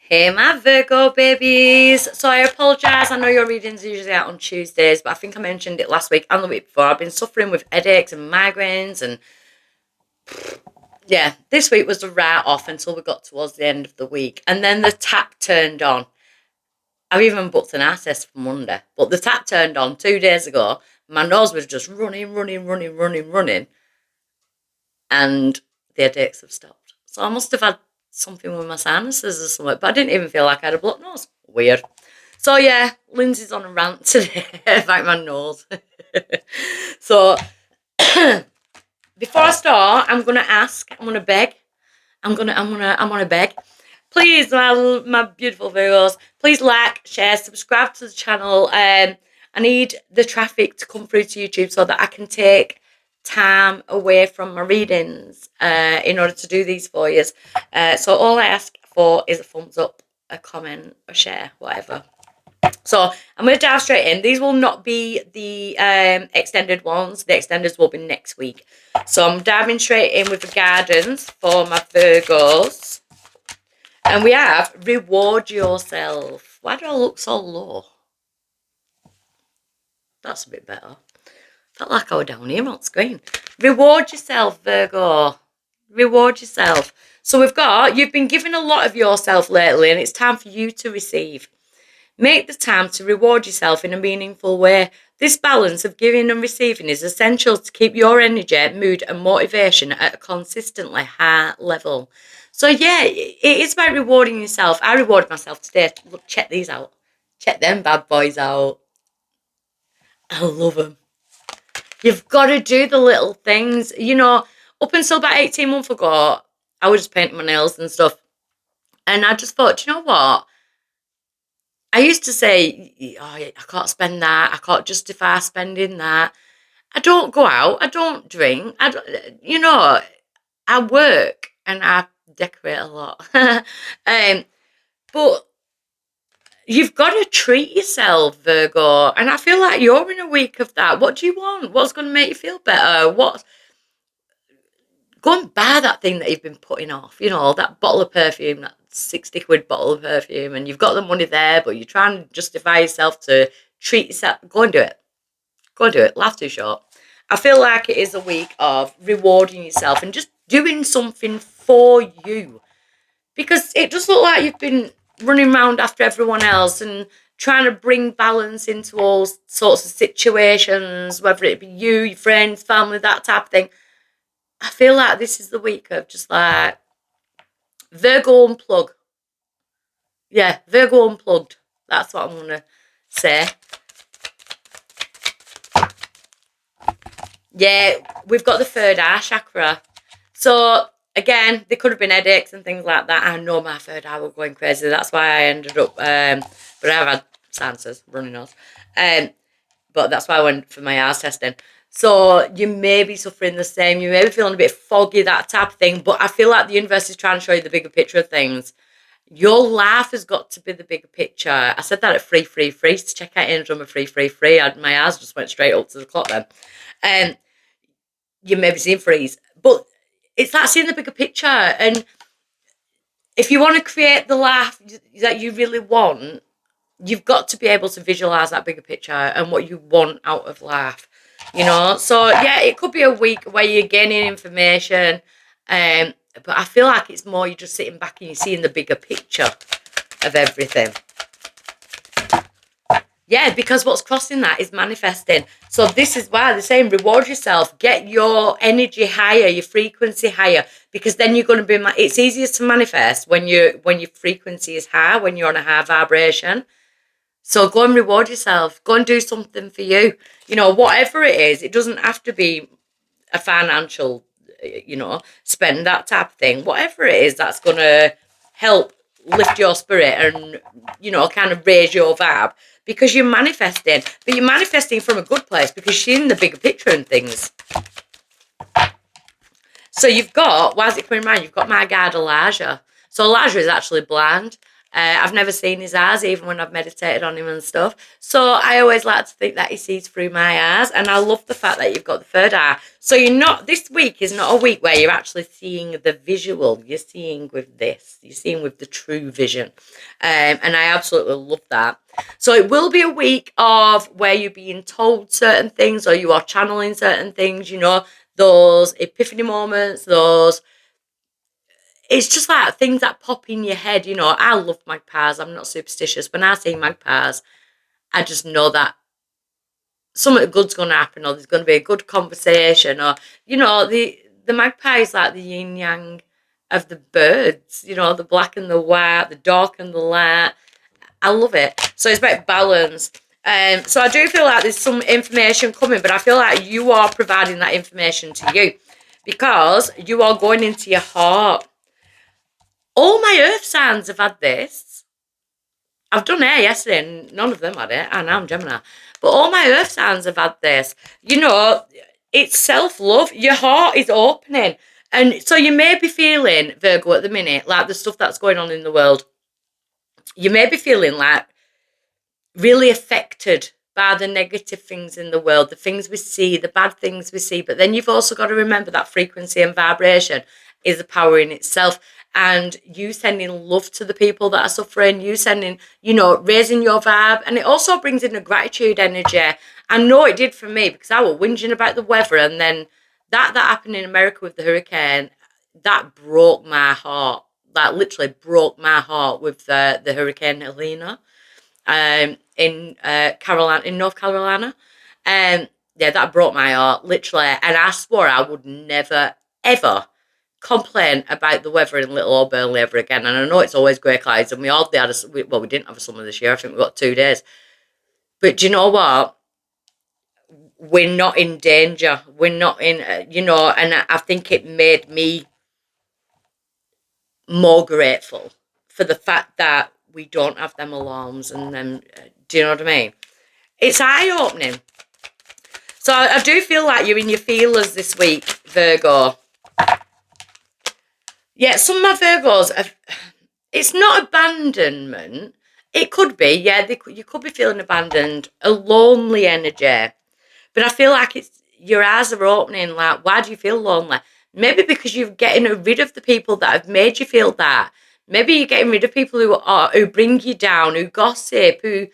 Hey, my Virgo babies. So I apologise. I know your readings are usually out on Tuesdays, but I think I mentioned it last week and the week before. I've been suffering with headaches and migraines, and yeah, this week was a write-off until we got towards the end of the week. And then the tap turned on. I've even booked an art test for Monday, but the tap turned on 2 days ago. My nose was just running, and the headaches have stopped. So I must have had something with my sinuses or something, but I didn't even feel like I had a blocked nose. Weird. So yeah, Lindsay's on a rant today about my nose. So before I start, I'm gonna beg. I'm gonna beg. Please, my beautiful Virgos, please like, share, subscribe to the channel. I need the traffic to come through to YouTube so that I can take time away from my readings in order to do these for you. So all I ask for is a thumbs up, a comment, a share, whatever. So I'm going to dive straight in. These will not be the extended ones. The extenders will be next week. So I'm diving straight in with the guidance for my Virgos. And we have reward yourself. Why do I look so low? That's a bit better. Felt like I was down here on screen. Reward yourself, Virgo. Reward yourself. So you've been giving a lot of yourself lately, and it's time for you to receive. Make the time to reward yourself in a meaningful way. This balance of giving and receiving is essential to keep your energy, mood, and motivation at a consistently high level. So yeah, it is about rewarding yourself. I rewarded myself today. Look, check these out. Check them bad boys out. I love them. You've got to do the little things. You know, up until about 18 months ago, I was just painting my nails and stuff. And I just thought, you know what? I used to say, oh, I can't spend that. I can't justify spending that. I don't go out. I don't drink. I work and I decorate a lot. But you've got to treat yourself, Virgo. And I feel like you're in a week of that. What do you want? What's going to make you feel better? Go and buy that thing that you've been putting off. You know, that bottle of perfume, that 60 quid bottle of perfume, and you've got the money there, but you're trying to justify yourself to treat yourself. Go and do it. Go and do it. Life's too short. I feel like it is a week of rewarding yourself and just doing something for you. Because it does look like you've been running around after everyone else and trying to bring balance into all sorts of situations, whether it be you, your friends, family, that type of thing. I feel like this is the week of just like Virgo unplug. Yeah, Virgo unplugged. That's what I'm going to say. Yeah, we've got the third eye chakra. So, again, there could have been headaches and things like that. I know my third eye was going crazy. That's why I ended up, but I've had sinuses, running nose. But that's why I went for my eyes testing. So you may be suffering the same. You may be feeling a bit foggy, that type of thing. But I feel like the universe is trying to show you the bigger picture of things. Your life has got to be the bigger picture. I said that at free. To check out any drummer free. My eyes just went straight up to the clock then. You may be seeing freeze. But it's like seeing the bigger picture. And if you want to create the life that you really want, you've got to be able to visualize that bigger picture and what you want out of life. You know, so yeah, it could be a week where you're gaining information, but I feel like it's more you're just sitting back and you're seeing the bigger picture of everything. Yeah, because what's crossing that is manifesting. So this is why they're saying reward yourself, get your energy higher, your frequency higher, because then you're going to be. It's easier to manifest when your frequency is high, when you're on a high vibration. So go and reward yourself. Go and do something for you. You know, whatever it is, it doesn't have to be a financial, spend, that type of thing. Whatever it is that's going to help lift your spirit and, kind of raise your vibe because you're manifesting. But you're manifesting from a good place because you're in the bigger picture and things. So you've got, why is it coming around? You've got my guide Elijah. So Elijah is actually blind. I've never seen his eyes, even when I've meditated on him and stuff. So I always like to think that he sees through my eyes. And I love the fact that you've got the third eye. So this week is not a week where you're actually seeing the visual. You're seeing with this. You're seeing with the true vision. And I absolutely love that. So it will be a week of where you're being told certain things, or you are channeling certain things, those epiphany moments, it's just like things that pop in your head. I love magpies. I'm not superstitious. When I see magpies, I just know that something good's going to happen, or there's going to be a good conversation, or, the magpie is like the yin yang of the birds, the black and the white, the dark and the light. I love it. So it's about balance. So I do feel like there's some information coming, but I feel like you are providing that information to you, because you are going into your heart. All my earth signs have had this. I've done air yesterday and none of them had it. And I'm Gemini. But all my earth signs have had this. It's self-love. Your heart is opening. And so you may be feeling, Virgo, at the minute, like the stuff that's going on in the world, you may be feeling like really affected by the negative things in the world, the things we see, the bad things we see. But then you've also got to remember that frequency and vibration is a power in itself. And you sending love to the people that are suffering, you sending, raising your vibe. And it also brings in a gratitude energy. I know it did for me, because I was whinging about the weather. And then that happened in America with the hurricane, that broke my heart. That literally broke my heart with the Hurricane Helena. In North Carolina. Yeah, that broke my heart, literally. And I swore I would never, ever complain about the weather in little old Burnley ever again. And I know it's always grey clouds, and we didn't have a summer this year. I think we got 2 days. But do you know what? We're not in danger. We're not in, and I think it made me more grateful for the fact that we don't have them alarms and them. Do you know what I mean? It's eye-opening. So I do feel like you're in your feelers this week, Virgo. Yeah, some of my Virgos, it's not abandonment. It could be, yeah, you could be feeling abandoned, a lonely energy. But I feel like your eyes are opening, like, why do you feel lonely? Maybe because you're getting rid of the people that have made you feel that. Maybe you're getting rid of people who bring you down, who gossip, who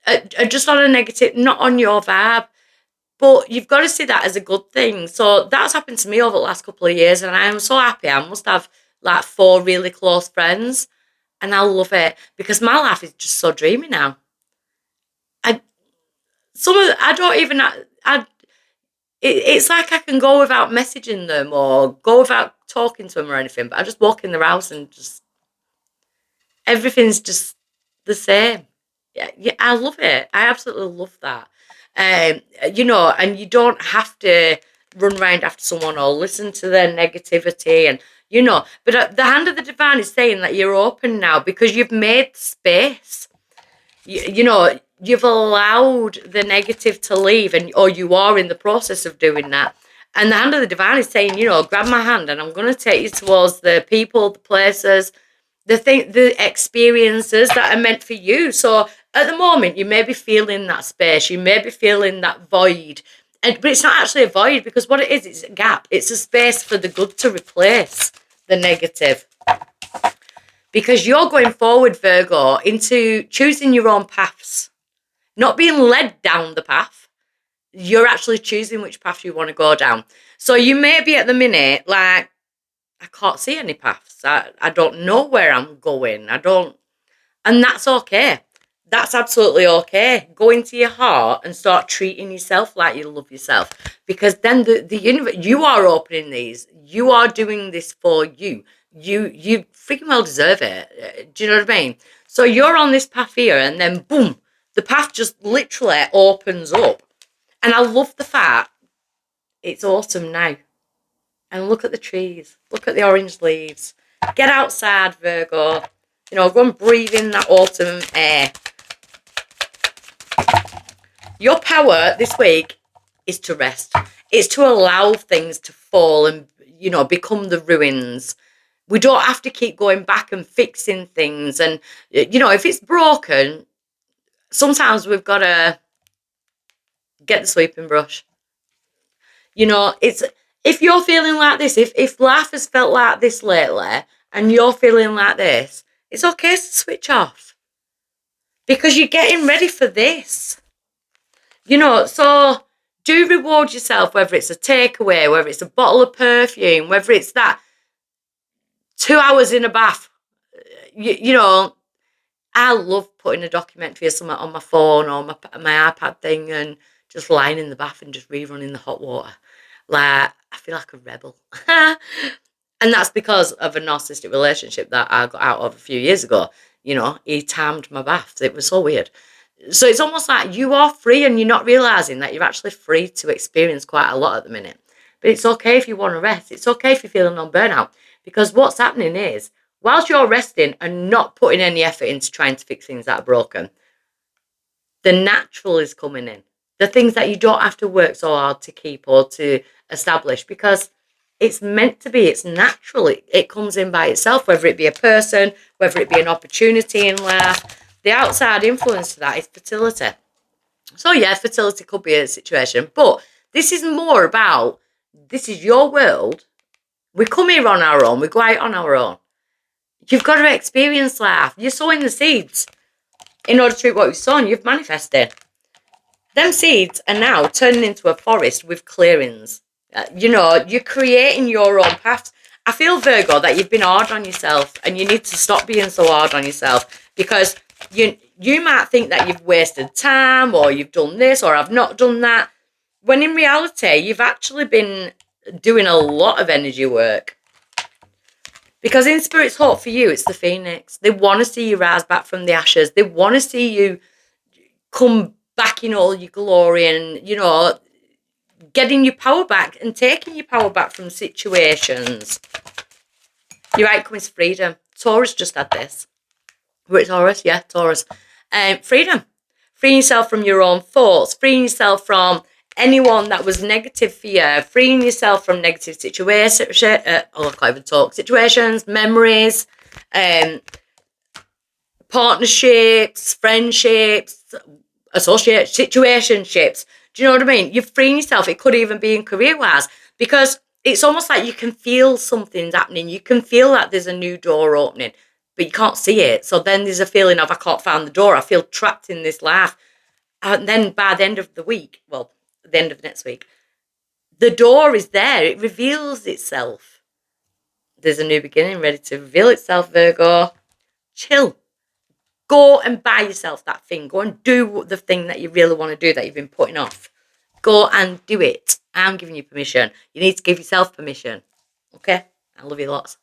are just on a negative, not on your vibe. But you've got to see that as a good thing. So that's happened to me over the last couple of years, and I am so happy. I must have like 4 really close friends, and I love it, because my life is just so dreamy now. It's like I can go without messaging them or go without talking to them or anything, but I just walk in the house and just everything's just the same. Yeah, I love it. I absolutely love that. And you don't have to run around after someone or listen to their negativity, but the hand of the divine is saying that you're open now, because you've made space. You've allowed the negative to leave, or you are in the process of doing that. And the hand of the divine is saying, grab my hand and I'm going to take you towards the people, the places, the experiences that are meant for you. So at the moment, you may be feeling that space, you may be feeling that void, but it's not actually a void, because what it is, it's a gap. It's a space for the good to replace the negative. Because you're going forward, Virgo, into choosing your own paths, not being led down the path. You're actually choosing which path you want to go down. So you may be at the minute like, I can't see any paths. I don't know where I'm going. And that's okay. That's absolutely okay. Go into your heart and start treating yourself like you love yourself, because then the universe, you are opening these. You are doing this for you. You freaking well deserve it. Do you know what I mean? So you're on this path here, and then boom, the path just literally opens up. And I love the fact it's autumn now. And look at the trees. Look at the orange leaves. Get outside, Virgo. Go and breathe in that autumn air. Your power this week is to rest. It's to allow things to fall and, become the ruins. We don't have to keep going back and fixing things. And, you know, if it's broken, sometimes we've got to get the sweeping brush. You know, it's, if you're feeling like this, if life has felt like this lately and you're feeling like this, it's okay to switch off because you're getting ready for this. You know, so do reward yourself, whether it's a takeaway, whether it's a bottle of perfume, whether it's that 2 hours in a bath. You know, I love putting a documentary or something on my phone or my iPad thing and just lying in the bath and just rerunning the hot water. Like, I feel like a rebel. And that's because of a narcissistic relationship that I got out of a few years ago. You know, he timed my baths. It was so weird. So it's almost like you are free and you're not realising that you're actually free to experience quite a lot at the minute. But it's okay if you want to rest. It's okay if you're feeling on burnout. Because what's happening is, whilst you're resting and not putting any effort into trying to fix things that are broken, the natural is coming in. The things that you don't have to work so hard to keep or to establish, because it's meant to be, it's natural. It comes in by itself, whether it be a person, whether it be an opportunity in life. The outside influence to that is fertility. So yeah, fertility could be a situation, but this is more about, this is your world. We come here on our own, we go out on our own. You've got to experience life. You're sowing the seeds. In order to reap what you've sown, you've manifested. Them seeds are now turning into a forest with clearings. You know, you're creating your own paths. I feel, Virgo, that you've been hard on yourself and you need to stop being so hard on yourself, because you might think that you've wasted time or you've done this or I've not done that, when in reality, you've actually been doing a lot of energy work. Because in Spirit's hope for you, it's the phoenix. They want to see you rise back from the ashes. They want to see you come back in all your glory and, you know, getting your power back and taking your power back from situations. Your outcome is freedom. Taurus just had this. Were it Taurus? Yeah, Taurus. Freedom. Freeing yourself from your own thoughts. Freeing yourself from anyone that was negative for you. Freeing yourself from negative situations. I can't even talk. Situations, memories, partnerships, friendships, associates, situationships. Do you know what I mean? You're freeing yourself. It could even be in career-wise, because it's almost like you can feel something's happening. You can feel that there's a new door opening, but you can't see it. So then there's a feeling of, I can't find the door. I feel trapped in this life. And then by the end of the week, well, the end of next week, the door is there. It reveals itself. There's a new beginning ready to reveal itself, Virgo. Chill. Go and buy yourself that thing. Go and do the thing that you really want to do that you've been putting off. Go and do it. I'm giving you permission. You need to give yourself permission. Okay? I love you lots.